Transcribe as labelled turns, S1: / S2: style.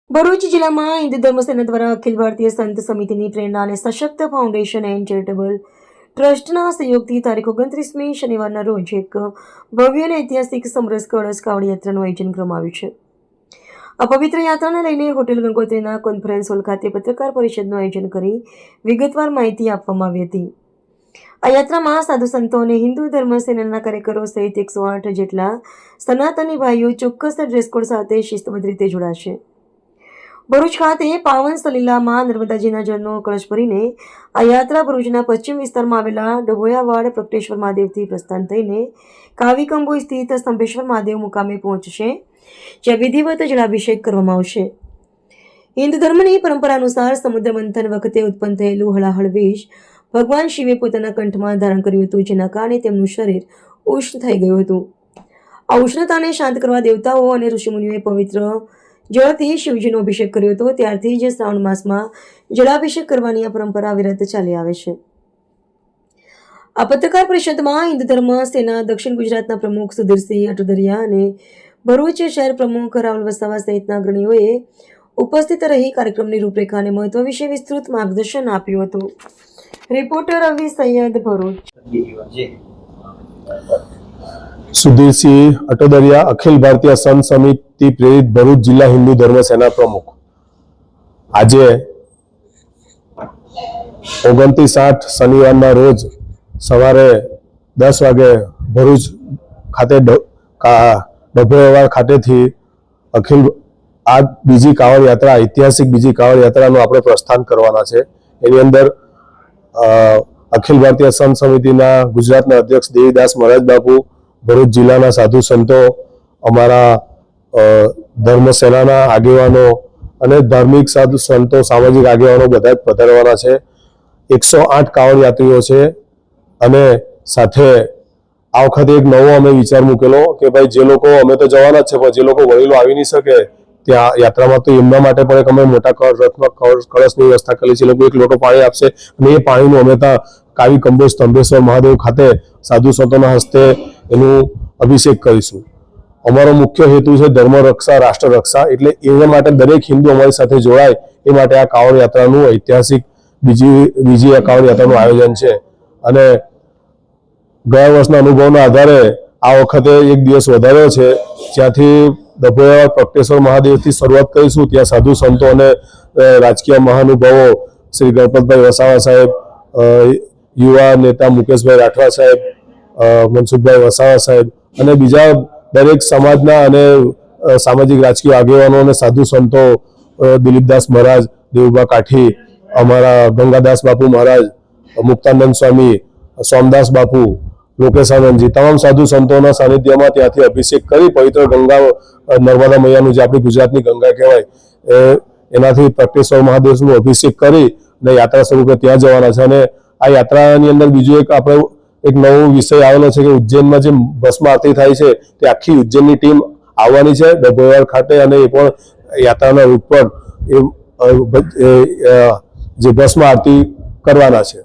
S1: ભરૂચ જિલ્લામાં હિન્દુ ધર્મ સેના દ્વારા અખિલ ભારતીય સંત સમિતિની પ્રેરણા અને સશક્ત ફાઉન્ડેશન એન્ડ ચેરિટેબલ ટ્રસ્ટના સહયોગથી તારીખ 29મી શનિવારના રોજ એક ભવ્ય અને ઐતિહાસિક સમરસ કળશ કાવડ યાત્રાનું આયોજન કરવામાં આવ્યું છે। આ પવિત્ર યાત્રાને લઈને હોટેલ ગંગોત્રીના કોન્ફરન્સ હોલ ખાતે પત્રકાર પરિષદનું આયોજન કરી વિગતવાર માહિતી આપવામાં આવી હતી। આ યાત્રામાં સાધુ સંતો અને હિન્દુ ધર્મ સેનાના કાર્યકરો સહિત 108 જેટલા સનાતની ભાઈઓ ચોક્કસ ડ્રેસ કોડ સાથે શિસ્તબદ્ધ રીતે જોડાશે। ભરૂચ ખાતે પાવન સલીલામાં નર્મદાજીના જળનો કળશ ભરીને આ યાત્રા ભરૂચના પશ્ચિમ વિસ્તારમાં આવેલા ડભોયાવાડ પ્રગટેશ્વર મહાદેવથી પ્રસ્થાન થઈને કાવીકંબુ સ્થિત સ્તંભેશ્વર મહાદેવ મુકામે પહોંચશે, જ્યાં વિધિવત જળાભિષેક કરવામાં આવશે। હિન્દુ ધર્મની પરંપરા અનુસાર સમુદ્ર મંથન વખતે ઉત્પન્ન થયેલું હળાહળ વિષ ભગવાન શિવે પોતાના કંઠમાં ધારણ કર્યું હતું, જેના કારણે તેમનું શરીર ઉષ્ણ થઈ ગયું હતું। આ ઉષ્ણતાને શાંત કરવા દેવતાઓ અને ઋષિમુનિઓએ પવિત્ર જળથી શિવજીનો અભિષેક કર્યો હતો। ત્યારથી જ શ્રાવણ માસમાં જળાભિષેક કરવાની આ પરંપરા વિરત ચાલી આવે છે। આ પત્રકાર પરિષદમાં હિન્દુ ધર્મ સેના દક્ષિણ ગુજરાતના પ્રમુખ સુધીરસિંહ અટોદરિયા અને ભરૂચ શહેર પ્રમુખ રાહુલ વસાવા સહિતના અગ્રણીઓએ ઉપસ્થિત રહી કાર્યક્રમની રૂપરેખા અને મહત્વ વિશે વિસ્તૃત માર્ગદર્શન આપ્યું હતું। રિપોર્ટર રવિ સૈયદ, ભરૂચ।
S2: સુધીરસિંહ અટોદરિયા, અખિલ ભારતીય સંત સમિતિ પ્રેરિત ભરૂચ જિલ્લા હિન્દુ ધર્મ સેના પ્રમુખ। આજે 29/8 શનિવારના રોજ સવારે 10 વાગે ભરૂચ ખાતે ડભોયાવાડ ખાતેથી અખિલ આ બીજી કાવડ યાત્રા, ઐતિહાસિક બીજી કાવડ યાત્રાનું આપણે પ્રસ્થાન કરવાના છે। એની અંદર અખિલ ભારતીય સંત સમિતિના ગુજરાતના અધ્યક્ષ દેવીદાસ મહારાજ બાપુ, ભરૂચ જિલ્લાના સાધુ સંતો, અમારા ધર્મ સેનાના આગેવાનો અને ધાર્મિક સાધુ સંતો, સામાજિક આગેવાનો બધા જ પધારવાના છે। 108 કાવડ યાત્રીઓ છે અને સાથે આ વખતે એક નવો અમે વિચાર મૂકેલો કે ભાઈ જે લોકો, અમે તો જવાના જ છે પણ જે લોકો વડીલો આવી નહીં શકે ત્યાં યાત્રામાં, તો એમના માટે પણ એક અમે મોટા રથમાં કળશની વ્યવસ્થા કરેલી છે। લોકો 1 લોટો પાણી આપશે અને એ પાણીનું અમે ત્યાં કાવીકંબુ સ્તંભેશ્વર મહાદેવ ખાતે સાધુ સંતોના હસ્તે એનું અભિષેક કરીશું। અમારો મુખ્ય હેતુ છે ધર્મ રક્ષા, રાષ્ટ્ર રક્ષા, એટલે એના માટે દરેક હિન્દુ અમારી સાથે જોડાય એ માટે આ કાવડ યાત્રાનું ઐતિહાસિક બીજી આ કાવડ યાત્રાનું આયોજન છે। અને ગયા વર્ષના અનુભવના આધારે આ વખતે 1 દિવસ વધાર્યો છે, જ્યાંથી ડભોયાવાડ પ્રગટેશ્વર મહાદેવથી શરૂઆત કરીશું। ત્યાં સાધુ સંતો અને રાજકીય મહાનુભાવો શ્રી ગણપતભાઈ વસાવા સાહેબ, યુવા નેતા મુકેશભાઈ રાઠવા સાહેબ, મનસુખભાઈ વસાવા સાહેબ અને બીજા દરેક સમાજના અને સામાજિક રાજકીય આગેવાનો અને સાધુ સંતો, દિલીપદાસ મહારાજ, દેવુભા કાઠી, અમારા ગંગાદાસ બાપુ મહારાજ, મુક્તાનંદ સ્વામી, સોમદાસ બાપુ, લોકેશાનંદજી, તમામ સાધુ સંતોના સાનિધ્યમાં ત્યાંથી અભિષેક કરી પવિત્ર ગંગા, નર્મદા મૈયાનું જે આપણી ગુજરાતની ગંગા કહેવાય એનાથી પ્રગટેશ્વર મહાદેવનું અભિષેક કરી અને યાત્રા સ્વરૂપે ત્યાં જવાના છે। અને આ યાત્રાની અંદર બીજું એક નવો વિષય આવેલો છે કે ઉજ્જૈનમાં જે ભસ્મ આરતી થાય છે તે આખી ઉજ્જૈનની ટીમ આવવાની છે ડભોયાવાડ ખાતે, અને એ પણ યાત્રાના રૂટ પર જે ભસ્મ આરતી કરવાના છે।